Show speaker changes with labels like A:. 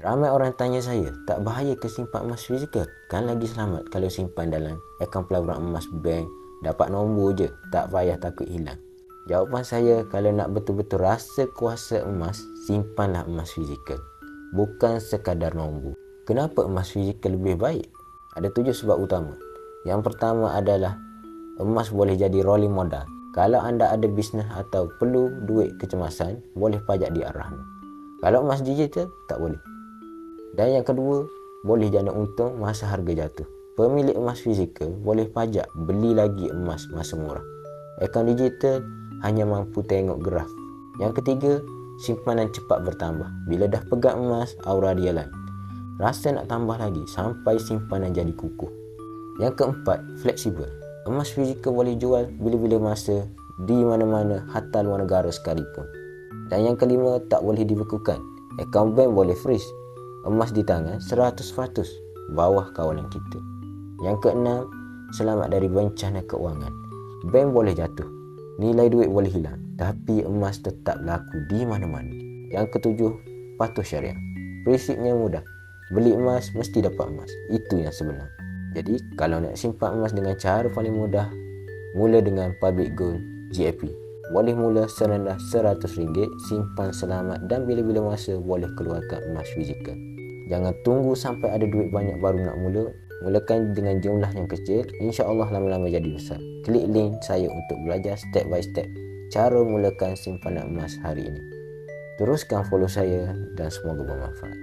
A: Ramai orang tanya saya, tak bahaya ke simpan emas fizikal? Kan lagi selamat kalau simpan dalam akaun pelaburan emas bank, dapat nombor je, tak payah takut hilang. Jawapan saya, kalau nak betul-betul rasa kuasa emas, simpanlah emas fizikal. Bukan sekadar nombor. Kenapa emas fizikal lebih baik? Ada 7 sebab utama. Yang pertama adalah emas boleh jadi rolling modal. Kalau anda ada bisnes atau perlu duit kecemasan, boleh pajak di arahmu. Kalau emas digital, tak boleh. Dan yang kedua, boleh jana untung masa harga jatuh. Pemilik emas fizikal boleh pajak beli lagi emas masa murah. Akaun digital hanya mampu tengok graf. Yang ketiga, simpanan cepat bertambah. Bila dah pegang emas, aura dia lain. Rasa nak tambah lagi sampai simpanan jadi kukuh. Yang keempat, fleksibel. Emas fizikal boleh jual bila-bila masa, di mana-mana, hatta luar negara sekalipun. Dan yang kelima, tak boleh dibekukan. Akaun bank boleh freeze. Emas di tangan 100% bawah kawalan kita. Yang keenam, selamat dari bencana keuangan. Bank boleh jatuh, nilai duit boleh hilang, tapi emas tetap laku di mana-mana. Yang ketujuh, patuh syariah. Prinsipnya mudah. Beli emas mesti dapat emas. Itu yang sebenar. Jadi kalau nak simpan emas dengan cara paling mudah, mula dengan public gold GAP. Boleh mula serendah RM100, simpan selamat dan bila-bila masa boleh keluarkan emas fizikal. Jangan tunggu sampai ada duit banyak baru nak mula. Mulakan dengan jumlah yang kecil, insya-Allah lama-lama jadi besar. Klik link saya untuk belajar step by step cara mulakan simpanan emas hari ini. Teruskan follow saya dan semoga bermanfaat.